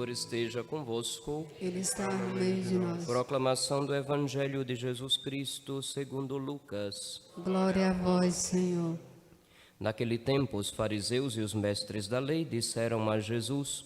Senhor esteja convosco. Ele está no meio de nós. Proclamação do Evangelho de Jesus Cristo segundo Lucas. Glória a vós, Senhor. Naquele tempo, os fariseus e os mestres da lei disseram a Jesus: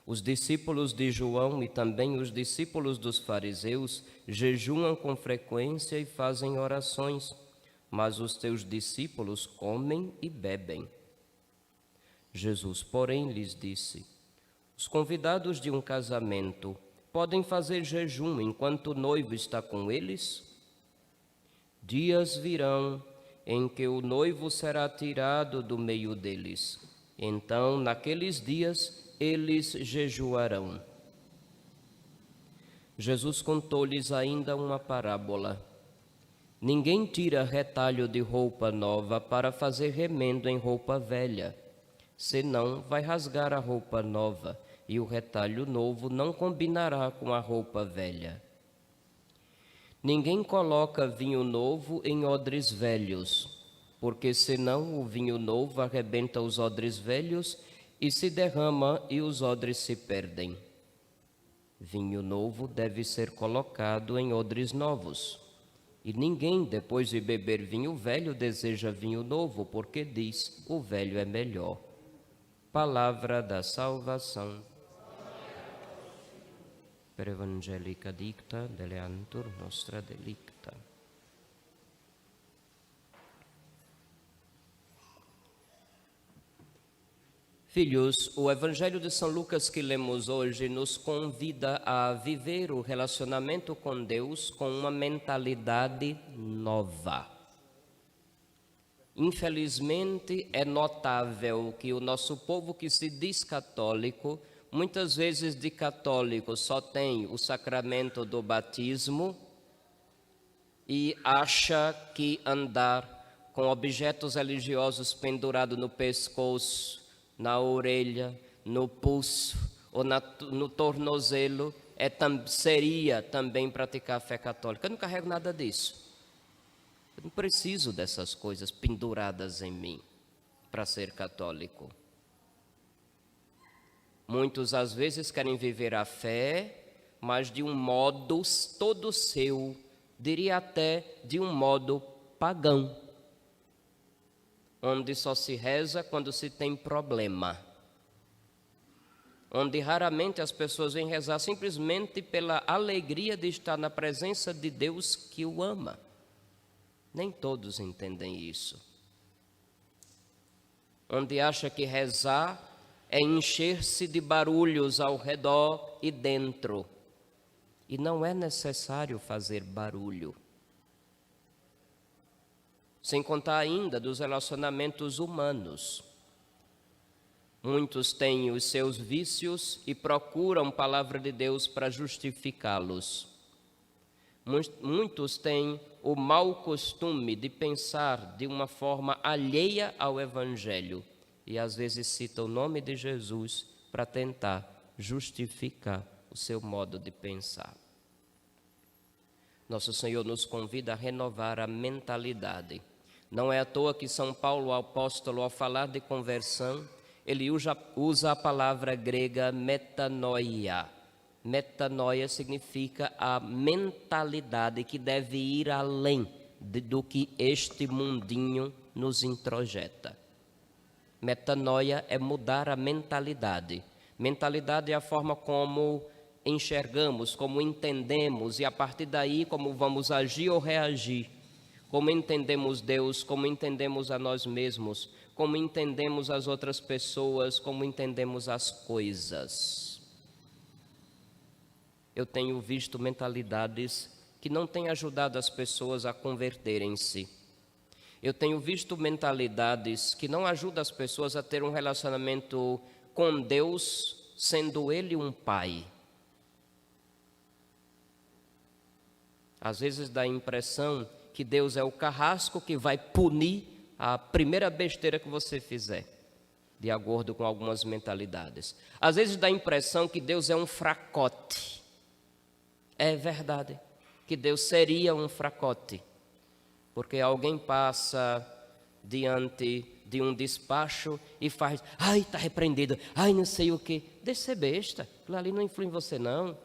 os discípulos de João e também os discípulos dos fariseus jejuam com frequência e fazem orações, mas os teus discípulos comem e bebem. Jesus, porém, lhes disse: os convidados de um casamento podem fazer jejum enquanto o noivo está com eles? Dias virão em que o noivo será tirado do meio deles. Então, naqueles dias, eles jejuarão. Jesus contou-lhes ainda uma parábola. Ninguém tira retalho de roupa nova para fazer remendo em roupa velha, senão vai rasgar a roupa nova, e o retalho novo não combinará com a roupa velha. Ninguém coloca vinho novo em odres velhos, porque senão o vinho novo arrebenta os odres velhos e se derrama e os odres se perdem. Vinho novo deve ser colocado em odres novos. E ninguém, depois de beber vinho velho, deseja vinho novo, porque diz: o velho é melhor. Palavra da salvação. Per evangelica dicta deleantur nostra delicta. Filhos, o Evangelho de São Lucas que lemos hoje nos convida a viver o relacionamento com Deus com uma mentalidade nova. Infelizmente, é notável que o nosso povo que se diz católico, muitas vezes de católico só tem o sacramento do batismo e acha que andar com objetos religiosos pendurados no pescoço, na orelha, no pulso ou no tornozelo seria também praticar a fé católica. Eu não carrego nada disso. Eu não preciso dessas coisas penduradas em mim para ser católico. Muitos às vezes querem viver a fé, mas de um modo todo seu, diria até de um modo pagão, onde só se reza quando se tem problema, onde raramente as pessoas vêm rezar simplesmente pela alegria de estar na presença de Deus que o ama. Nem todos entendem isso. Onde acha que rezar é encher-se de barulhos ao redor e dentro. E não é necessário fazer barulho. Sem contar ainda dos relacionamentos humanos. Muitos têm os seus vícios e procuram a palavra de Deus para justificá-los. Muitos têm o mau costume de pensar de uma forma alheia ao Evangelho e às vezes citam o nome de Jesus para tentar justificar o seu modo de pensar. Nosso Senhor nos convida a renovar a mentalidade. Não é à toa que São Paulo, o apóstolo, ao falar de conversão, ele usa a palavra grega metanoia. Metanoia significa a mentalidade que deve ir além do que este mundinho nos introjeta. Metanoia é mudar a mentalidade. Mentalidade é a forma como enxergamos, como entendemos e a partir daí como vamos agir ou reagir. Como entendemos Deus, como entendemos a nós mesmos, como entendemos as outras pessoas, como entendemos as coisas. Eu tenho visto mentalidades que não têm ajudado as pessoas a converterem-se. Eu tenho visto mentalidades que não ajudam as pessoas a ter um relacionamento com Deus, sendo Ele um pai. Às vezes dá a impressão que Deus é o carrasco que vai punir a primeira besteira que você fizer, de acordo com algumas mentalidades. Às vezes dá a impressão que Deus é um fracote. É verdade que Deus seria um fracote, porque alguém passa diante de um despacho e faz, ai, está repreendido, ai, não sei o quê. Deixa ser besta, Aquilo ali não influi em você, não.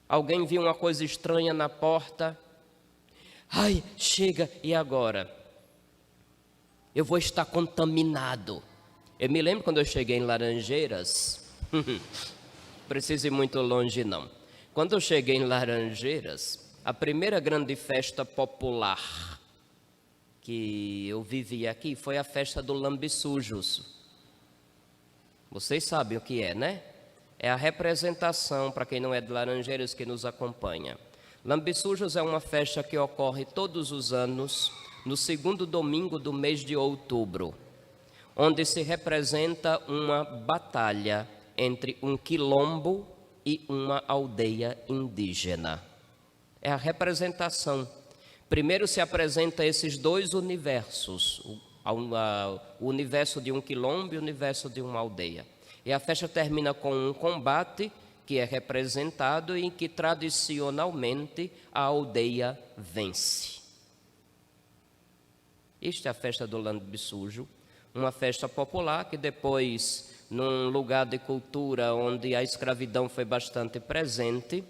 Alguém viu uma coisa estranha na porta. Ai, chega, e agora? Eu vou estar contaminado. Eu me lembro quando eu cheguei em Laranjeiras. Preciso ir muito longe, não. Quando eu cheguei em Laranjeiras, a primeira grande festa popular que eu vivi aqui foi a festa do Lambissujos. Vocês sabem o que é, né? É a representação, para quem não é de Laranjeiras, que nos acompanha. Lambissujos é uma festa que ocorre todos os anos, no segundo domingo do mês de outubro, onde se representa uma batalha entre um quilombo e uma aldeia indígena. É a representação. Primeiro se apresenta esses dois universos, o universo de um quilombo e o universo de uma aldeia. E a festa termina com um combate que é representado e em que tradicionalmente a aldeia vence. Esta é a festa do Lambissujo, uma festa popular que depois, num lugar de cultura onde a escravidão foi bastante presente,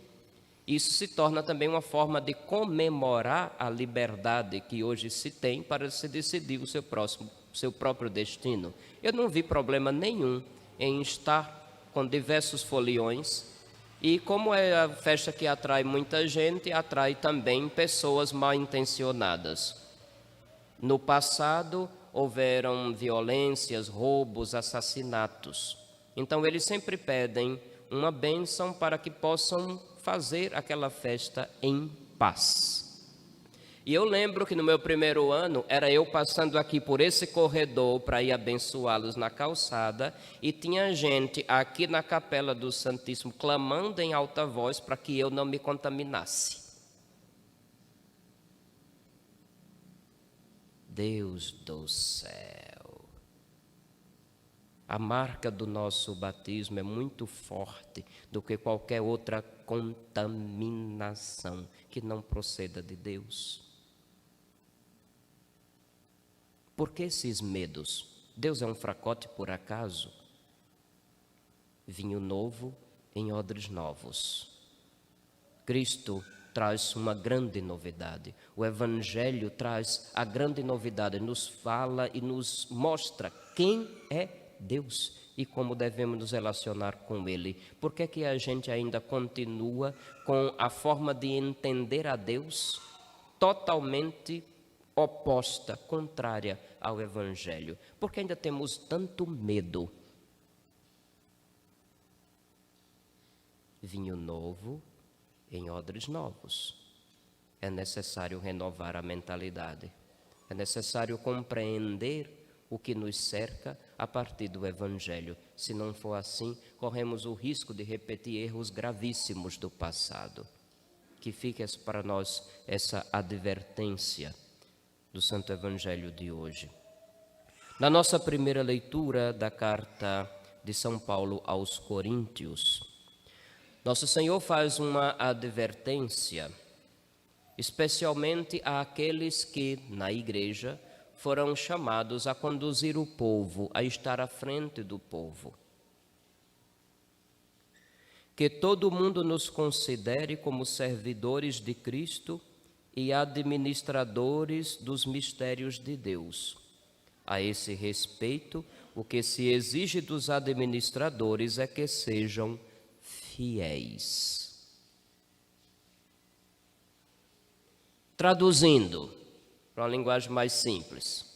isso se torna também uma forma de comemorar a liberdade que hoje se tem para se decidir o seu próprio destino. Eu não vi problema nenhum em estar com diversos foliões, e como é a festa que atrai muita gente, atrai também pessoas mal intencionadas. No passado, houveram violências, roubos, assassinatos. Então, eles sempre pedem uma bênção para que possam fazer aquela festa em paz. E eu lembro que no meu primeiro ano, era eu passando aqui por esse corredor para ir abençoá-los na calçada, e tinha gente aqui na capela do Santíssimo clamando em alta voz para que eu não me contaminasse. Deus do céu! A marca do nosso batismo é muito forte do que qualquer outra contaminação que não proceda de Deus. Por que esses medos? Deus é um fracote por acaso? Vinho novo em odres novos. Cristo traz uma grande novidade. O Evangelho traz a grande novidade, nos fala e nos mostra quem é Deus e como devemos nos relacionar com Ele. Por que que a gente ainda continua com a forma de entender a Deus totalmente oposta, contrária ao Evangelho? Porque ainda temos tanto medo. Vinho novo em odres novos. É necessário renovar a mentalidade. É necessário compreender o que nos cerca a partir do Evangelho. Se não for assim, corremos o risco de repetir erros gravíssimos do passado. Que fique para nós essa advertência do Santo Evangelho de hoje. Na nossa primeira leitura da carta de São Paulo aos Coríntios, Nosso Senhor faz uma advertência, especialmente àqueles que, na igreja, foram chamados a conduzir o povo, a estar à frente do povo. Que todo mundo nos considere como servidores de Cristo e administradores dos mistérios de Deus. A esse respeito, o que se exige dos administradores é que sejam fiéis. Traduzindo para uma linguagem mais simples,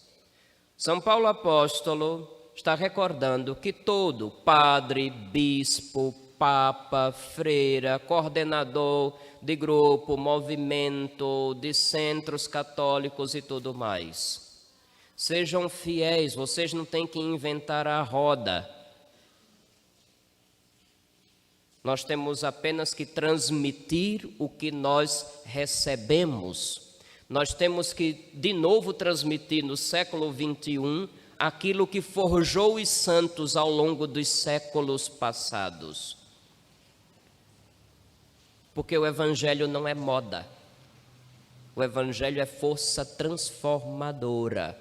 São Paulo apóstolo está recordando que todo padre, bispo, papa, freira, coordenador de grupo, movimento, de centros católicos e tudo mais, sejam fiéis, vocês não têm que inventar a roda. Nós temos apenas que transmitir o que nós recebemos. Nós temos que, de novo, transmitir no século XXI aquilo que forjou os santos ao longo dos séculos passados. Porque o Evangelho não é moda. O Evangelho é força transformadora.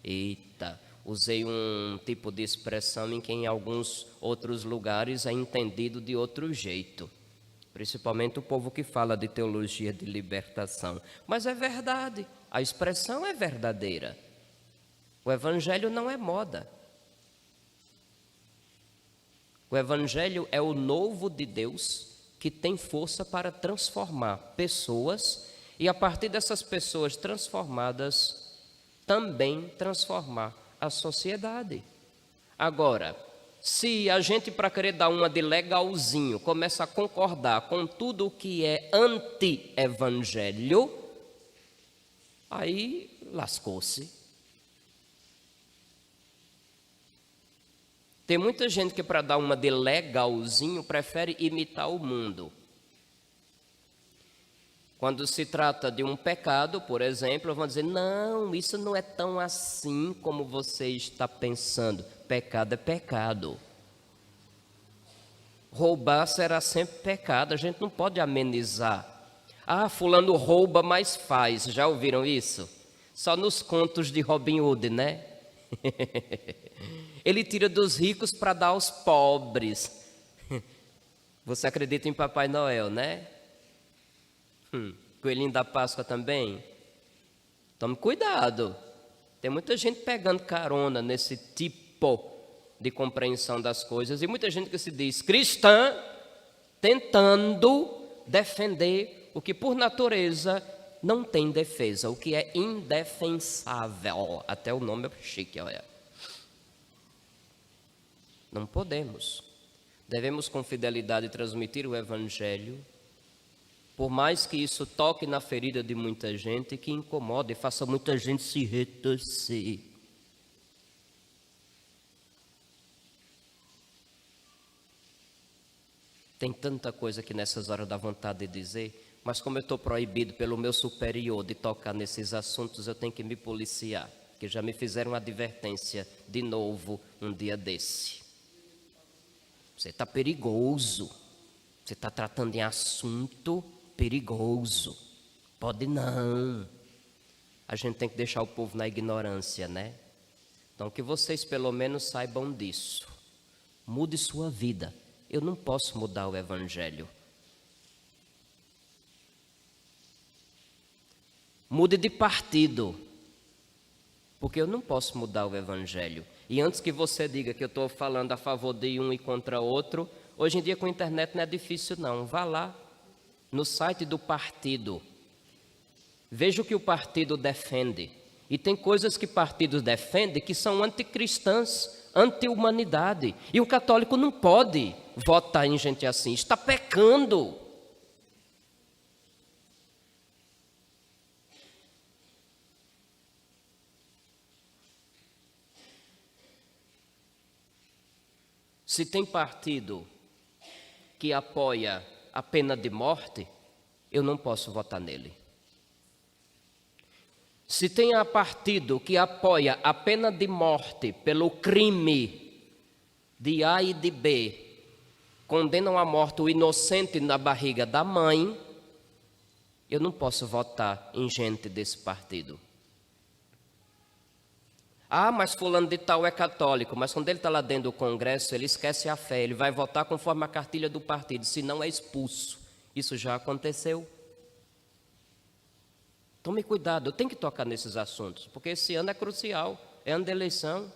Eita, Usei um tipo de expressão em que em alguns outros lugares é entendido de outro jeito. Principalmente o povo que fala de teologia de libertação. Mas é verdade, a expressão é verdadeira. O Evangelho não é moda. O Evangelho é o novo de Deus que tem força para transformar pessoas e, a partir dessas pessoas transformadas, também transformar a sociedade. Agora, se a gente, para querer dar uma de legalzinho, começa a concordar com tudo o que é anti-evangelho, aí lascou-se. Tem muita gente que, para dar uma de legalzinho, prefere imitar o mundo. Quando se trata de um pecado, por exemplo, vão dizer, não, isso não é tão assim como você está pensando. Pecado é pecado. Roubar será sempre pecado, a gente não pode amenizar. Ah, fulano rouba, mas faz. Já ouviram isso? Só nos contos de Robin Hood, né? Ele tira dos ricos para dar aos pobres. Você acredita em Papai Noel, né? Coelhinho da Páscoa também? Tome cuidado. Tem muita gente pegando carona nesse tipo de compreensão das coisas. E muita gente que se diz cristã, tentando defender o que por natureza não tem defesa, o que é indefensável. Até o nome é chique, olha. Não podemos. Devemos com fidelidade transmitir o Evangelho, por mais que isso toque na ferida de muita gente, que incomode e faça muita gente se retorcer. Tem tanta coisa que nessas horas dá vontade de dizer, mas como eu estou proibido pelo meu superior de tocar nesses assuntos, eu tenho que me policiar, que já me fizeram advertência de novo um dia desse. Você está perigoso, você está tratando de assunto perigoso, pode não. A gente tem que deixar o povo na ignorância, né? Então que vocês pelo menos saibam disso. Mude sua vida. Eu não posso mudar o Evangelho. Mude de partido, porque eu não posso mudar o Evangelho. E antes que você diga que eu estou falando a favor de um e contra outro, hoje em dia com a internet não é difícil não. Vá lá no site do partido, veja o que o partido defende. E tem coisas que partidos defendem que são anticristãs, anti-humanidade. E o católico não pode votar em gente assim, está pecando. Se tem partido que apoia a pena de morte, eu não posso votar nele. Se tem partido que apoia a pena de morte pelo crime de A e de B, condenam à morte o inocente na barriga da mãe, eu não posso votar em gente desse partido. Ah, mas fulano de tal é católico, mas quando ele está lá dentro do Congresso, ele esquece a fé, ele vai votar conforme a cartilha do partido, senão é expulso. Isso já aconteceu. Tome cuidado, eu tenho que tocar nesses assuntos, porque esse ano é crucial, é ano de eleição.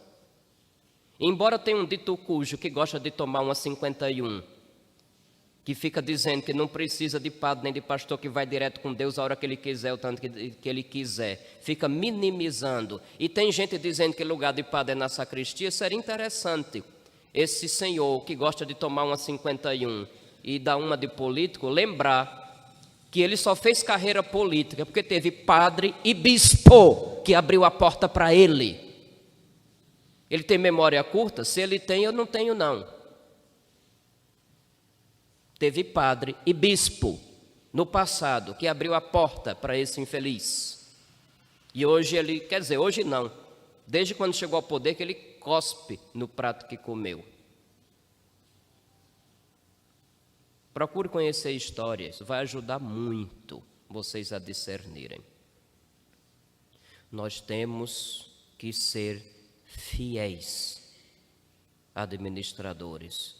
Embora tenha um dito cujo que gosta de tomar uma 51, que fica dizendo que não precisa de padre nem de pastor, que vai direto com Deus a hora que ele quiser, o tanto que ele quiser, fica minimizando. E tem gente dizendo que lugar de padre é na sacristia. Seria interessante esse senhor que gosta de tomar uma 51 e dar uma de político, lembrar que ele só fez carreira política porque teve padre e bispo que abriu a porta para ele. Ele tem memória curta? Se ele tem, eu não tenho não. Teve padre e bispo no passado que abriu a porta para esse infeliz. E hoje ele, quer dizer, hoje não, desde quando chegou ao poder que ele cospe no prato que comeu. Procure conhecer a história, isso vai ajudar muito vocês a discernirem. Nós temos que ser fiéis administradores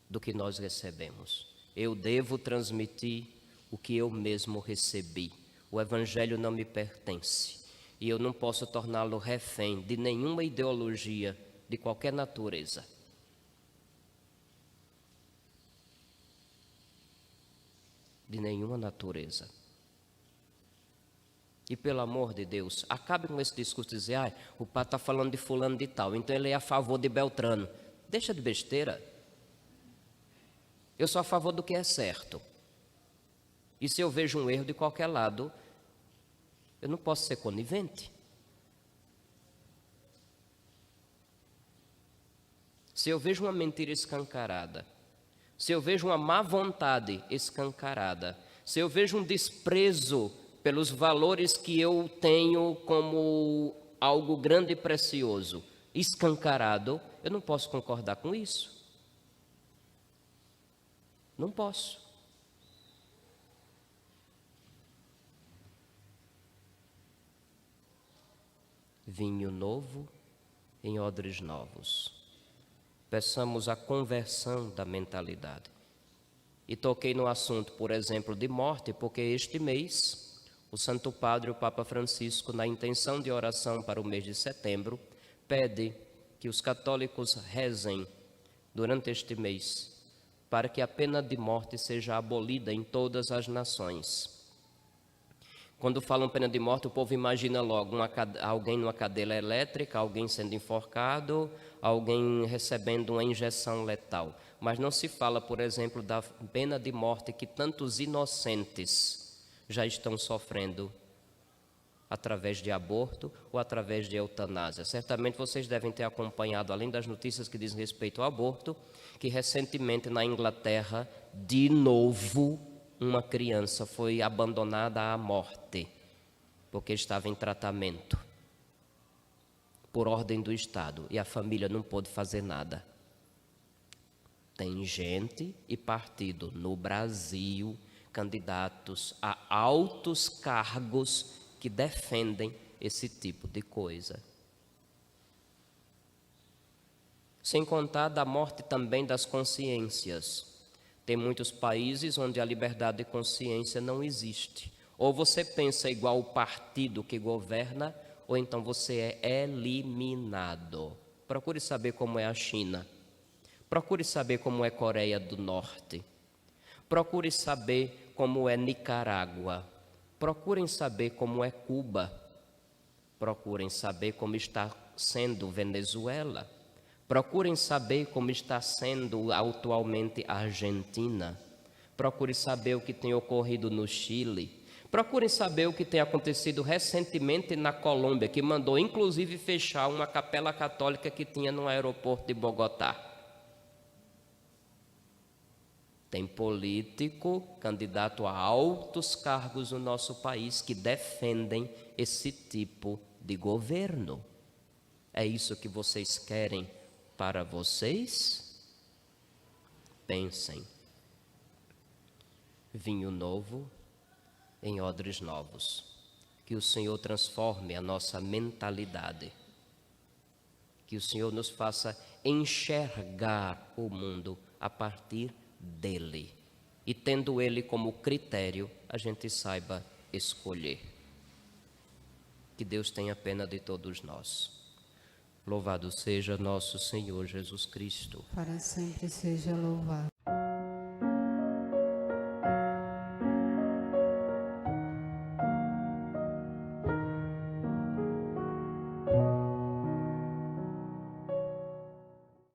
do que nós recebemos. Eu devo transmitir o que eu mesmo recebi. O Evangelho não me pertence e eu não posso torná-lo refém de nenhuma ideologia de qualquer natureza. De nenhuma natureza. E pelo amor de Deus, acabe com esse discurso de dizer, o padre está falando de fulano de tal, então ele é a favor de Beltrano. Deixa de besteira. Eu sou a favor do que é certo. E se eu vejo um erro de qualquer lado, eu não posso ser conivente. Se eu vejo uma mentira escancarada, se eu vejo uma má vontade escancarada, se eu vejo um desprezo pelos valores que eu tenho como algo grande e precioso, escancarado, eu não posso concordar com isso. Não posso. Vinho novo em odres novos. Peçamos a conversão da mentalidade. E toquei no assunto, por exemplo, de morte, porque este mês o Santo Padre, o Papa Francisco, na intenção de oração para o mês de setembro, pede que os católicos rezem durante este mês para que a pena de morte seja abolida em todas as nações. Quando falam pena de morte, o povo imagina logo alguém numa cadeira elétrica, alguém sendo enforcado, alguém recebendo uma injeção letal. Mas não se fala, por exemplo, da pena de morte que tantos inocentes já estão sofrendo através de aborto ou através de eutanásia. Certamente vocês devem ter acompanhado, além das notícias que dizem respeito ao aborto, que recentemente na Inglaterra, de novo, uma criança foi abandonada à morte, porque estava em tratamento, por ordem do Estado, e a família não pôde fazer nada. Tem gente e partido no Brasil, candidatos a altos cargos que defendem esse tipo de coisa. Sem contar da morte também das consciências. Tem muitos países onde a liberdade de consciência não existe. Ou você pensa igual o partido que governa, ou então você é eliminado. Procure saber como é a China. Procure saber como é a Coreia do Norte. Procure saber como é Nicarágua. Procurem saber como é Cuba. Procurem saber como está sendo Venezuela. Procurem saber como está sendo atualmente a Argentina. Procurem saber o que tem ocorrido no Chile. Procurem saber o que tem acontecido recentemente na Colômbia, que mandou inclusive fechar uma capela católica que tinha no aeroporto de Bogotá. Tem político, candidato a altos cargos no nosso país, que defendem esse tipo de governo. É isso que vocês querem para vocês? Pensem. Vinho novo em odres novos. Que o Senhor transforme a nossa mentalidade. Que o Senhor nos faça enxergar o mundo a partir dele. E tendo ele como critério, a gente saiba escolher. Que Deus tenha pena de todos nós. Louvado seja nosso Senhor Jesus Cristo. Para sempre seja louvado.